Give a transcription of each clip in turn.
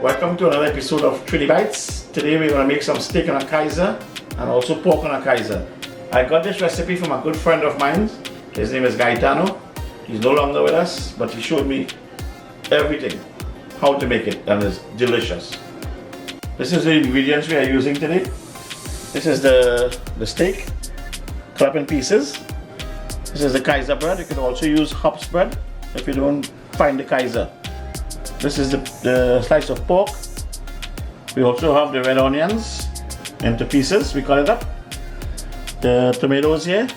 Welcome to another episode of Trini Bites. Today we're going to make some steak on a Kaiser and also pork on a Kaiser. I got this recipe from a good friend of mine. His name is Gaetano. He's no longer with us, but he showed me everything, how to make it, and it's delicious. This is the ingredients we are using today. This is the steak, cut up in pieces. This is the Kaiser bread. You can also use hops bread if you don't find the Kaiser. This is the slice of pork. We also have the red onions into pieces, we cut it up. The tomatoes here,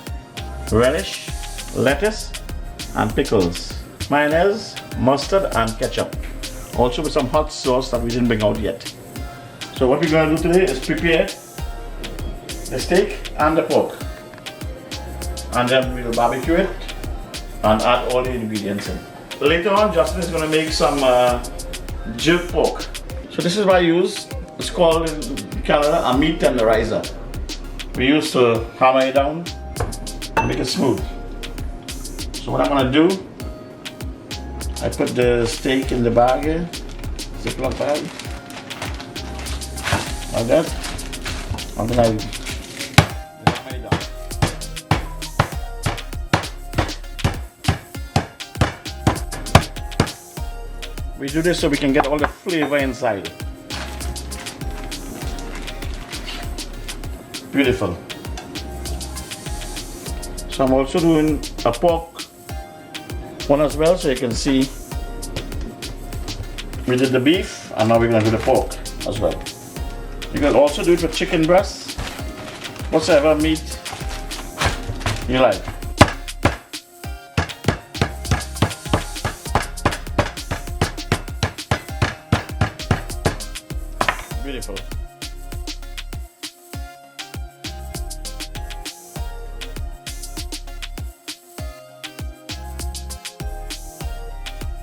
relish, lettuce, and pickles. Mayonnaise, mustard, and ketchup. Also with some hot sauce that we didn't bring out yet. So what we're going to do today is prepare the steak and the pork. And then we'll barbecue it and add all the ingredients in. Later on, Justin is going to make some jerk pork. So this is what I use. It's called in Canada a meat tenderizer. We use to hammer it down and make it smooth. So what I'm going to do, I put the steak in the bag here, Ziploc bag, like that, and then I hammer it down. We do this so we can get all the flavor inside. Beautiful. So I'm also doing a pork one as well, so you can see we did the beef and now we're going to do the pork as well. You can also do it with chicken breast, whatever meat you like. Beautiful.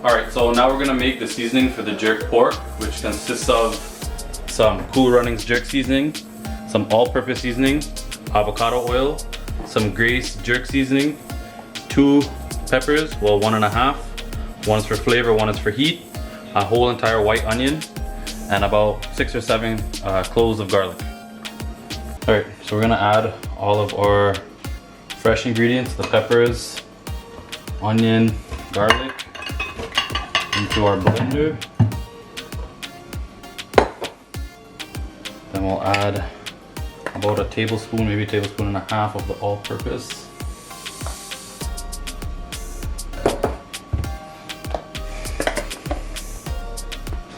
Alright, so now we're gonna make the seasoning for the jerk pork, which consists of some Cool Runnings jerk seasoning, some all-purpose seasoning, avocado oil, some Grace jerk seasoning, 2 peppers, well 1.5, one is for flavor, one is for heat, a whole entire white onion, and about 6 or 7 cloves of garlic. Alright, so we're gonna add all of our fresh ingredients, the peppers, onion, garlic, into our blender. Then we'll add about a tablespoon, maybe a tablespoon and a half of the all-purpose.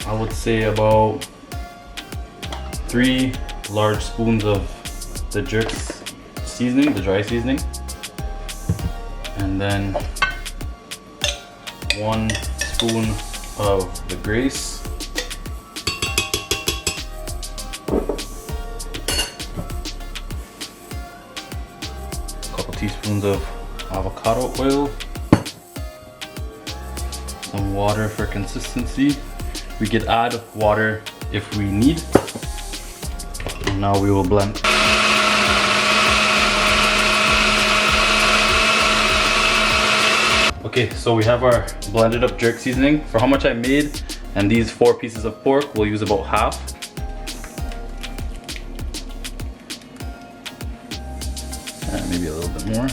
I would say about 3 large spoons of the jerk seasoning, the dry seasoning, and then 1 spoon of the Grace, a couple teaspoons of avocado oil, some water for consistency. We could add water if we need. And now we will blend. Okay, so we have our blended up jerk seasoning. For how much I made, and these 4 pieces of pork, we'll use about half. And maybe a little bit more.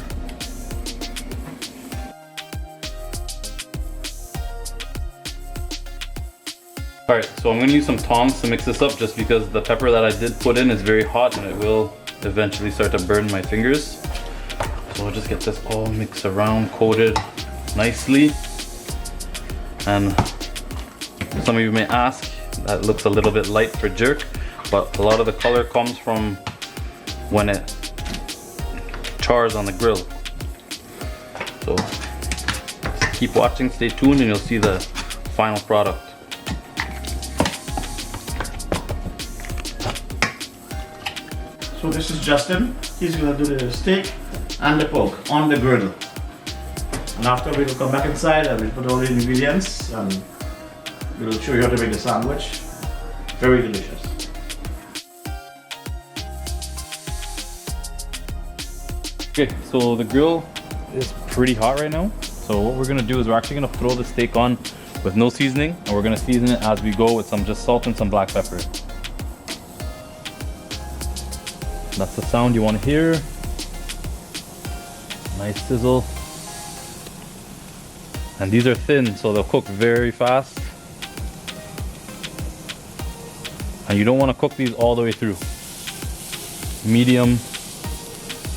Alright, so I'm going to use some tongs to mix this up just because the pepper that I did put in is very hot and it will eventually start to burn my fingers. So I'll just get this all mixed around, coated nicely. And some of you may ask, that looks a little bit light for jerk, but a lot of the color comes from when it chars on the grill. So keep watching, stay tuned, and you'll see the final product. So this is Justin. He's going to do the steak and the pork on the grill. And after we will come back inside and we'll put all the ingredients and we'll show you how to make the sandwich. Very delicious. Okay, so the grill is pretty hot right now. So what we're gonna do is we're actually gonna throw the steak on with no seasoning, and we're gonna season it as we go with some just salt and some black pepper. That's the sound you want to hear. Nice sizzle. And these are thin, so they'll cook very fast. And you don't want to cook these all the way through. Medium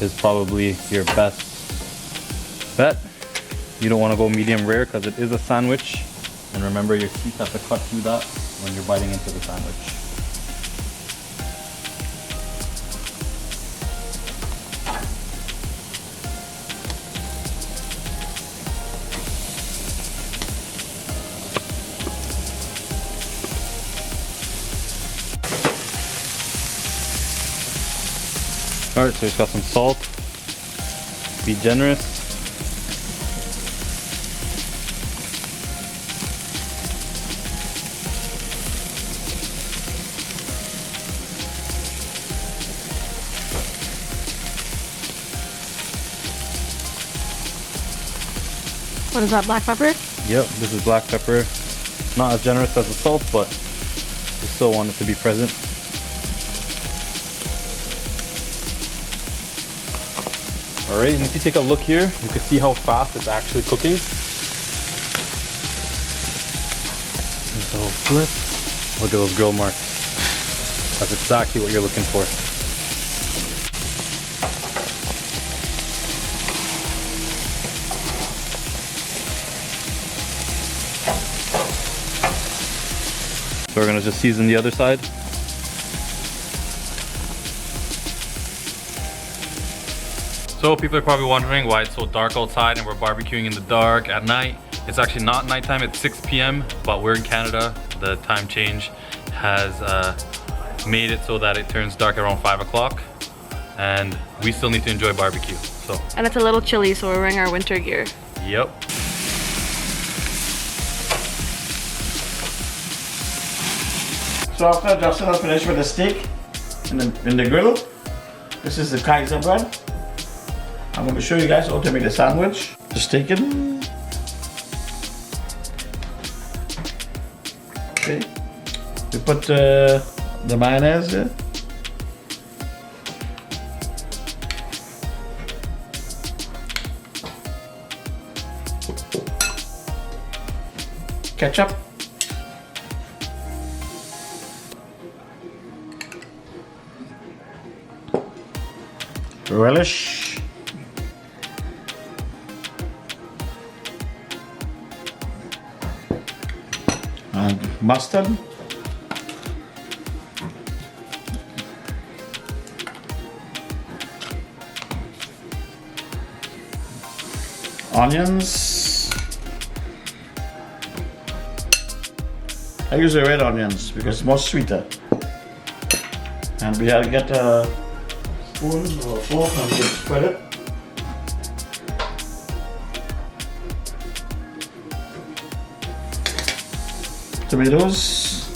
is probably your best bet. You don't want to go medium rare because it is a sandwich. And remember, your teeth have to cut through that when you're biting into the sandwich. Alright, so it's got some salt. Be generous. What is that, black pepper? Yep, this is black pepper. Not as generous as the salt, but we still want it to be present. Alright, and if you take a look here, you can see how fast it's actually cooking. So flip. Look at those grill marks. That's exactly what you're looking for. So we're gonna just season the other side. So people are probably wondering why it's so dark outside and we're barbecuing in the dark at night. It's actually not nighttime, it's 6 p.m. but we're in Canada. The time change has made it so that it turns dark around 5 o'clock and we still need to enjoy barbecue. So. And it's a little chilly, so we're wearing our winter gear. Yep. So after Justin has finished with the steak in the grill, this is the Kaiser bread. I'm going to show you guys how to make the sandwich. Just take it. Okay. We put the mayonnaise here. Ketchup. Relish. And mustard. Onions. I use the red onions because it's more sweeter. And we have to get a spoon or fork and we spread it. Tomatoes.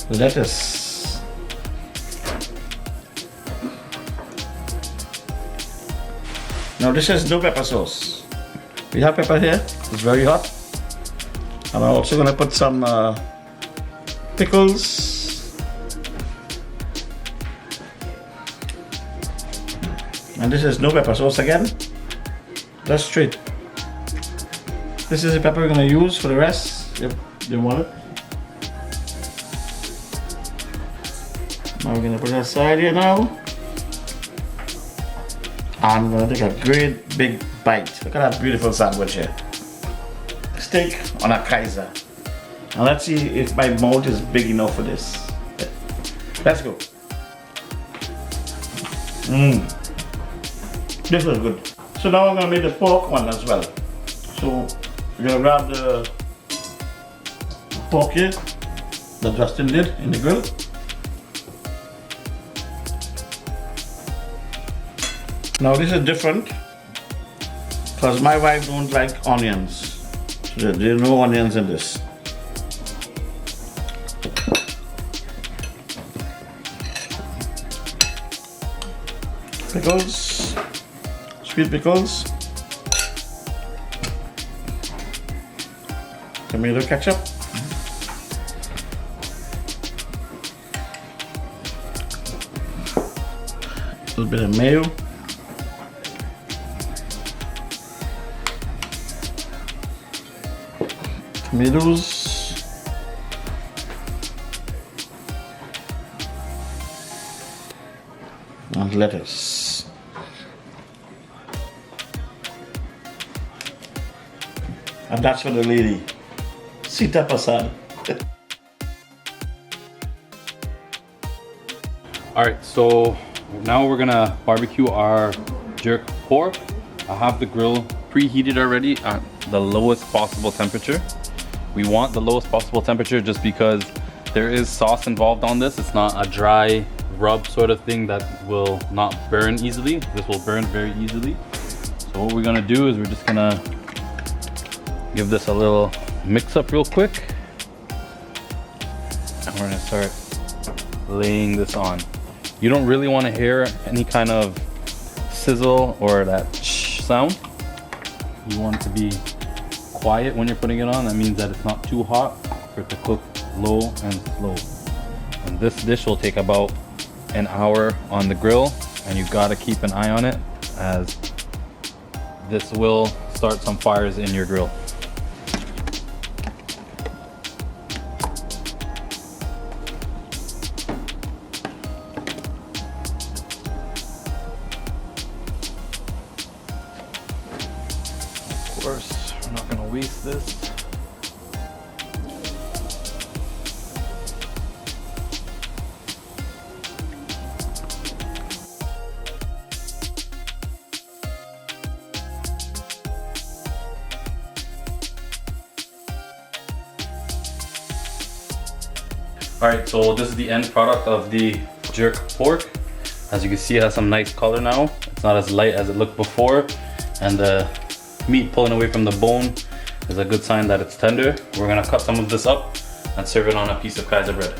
Lettuce. Now this is no pepper sauce. We have pepper here, it's very hot. And I'm also going to put some pickles. And this is no pepper sauce again. That's straight. This is the pepper we're going to use for the rest, if you want it. Now we're going to put it aside here now. I'm going to take a great big bite. Look at that beautiful sandwich here. Steak on a Kaiser. Now let's see if my mouth is big enough for this. Let's go. This is good. So now I'm going to make the pork one as well. So we're going to grab the pork here that Justin did in the grill. Now this is different because my wife don't like onions. So there are no onions in this. pickles, sweet pickles, tomato ketchup, a little bit of mayo, tomatoes, and lettuce. And that's for the lady. Sita Pasad. Alright, so now we're gonna barbecue our jerk pork. I have the grill preheated already at the lowest possible temperature. We want the lowest possible temperature just because there is sauce involved on this. It's not a dry rub sort of thing that will not burn easily. This will burn very easily. So what we're gonna do is we're just gonna give this a little mix up real quick. And we're gonna start laying this on. You don't really want to hear any kind of sizzle or that shh sound. You want it to be quiet when you're putting it on. That means that it's not too hot for it to cook low and slow. And this dish will take about an hour on the grill, and you gotta keep an eye on it as this will start some fires in your grill. Of course, we're not gonna waste this. Alright, so this is the end product of the jerk pork. As you can see, it has some nice color now. It's not as light as it looked before, and the meat pulling away from the bone is a good sign that it's tender. We're gonna cut some of this up and serve it on a piece of Kaiser bread.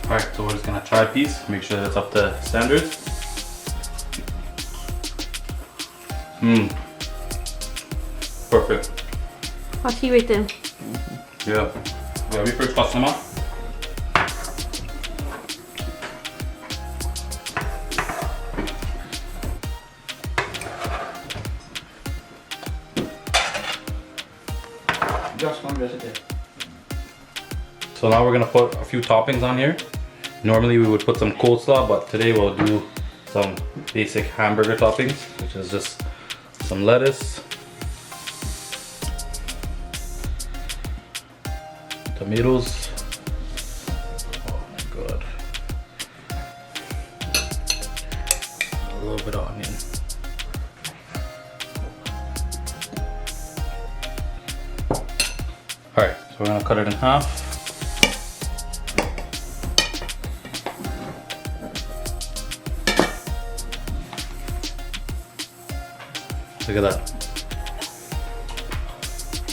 Alright, so we're just gonna try a piece, make sure that it's up to standards. Perfect. What's he rate them? Yeah. Yeah, we first customer. Just one recipe. So now we're gonna put a few toppings on here. Normally we would put some coleslaw, but today we'll do some basic hamburger toppings, which is just some lettuce, tomatoes, oh my god, a little bit of onion. Alright, so we're gonna cut it in half. Look at that.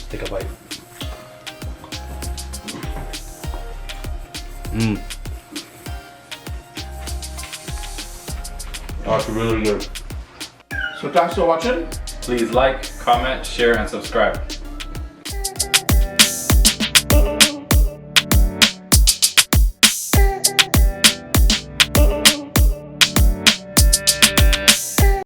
Take a bite. That's really good. So thanks for watching. Please like, comment, share, and subscribe.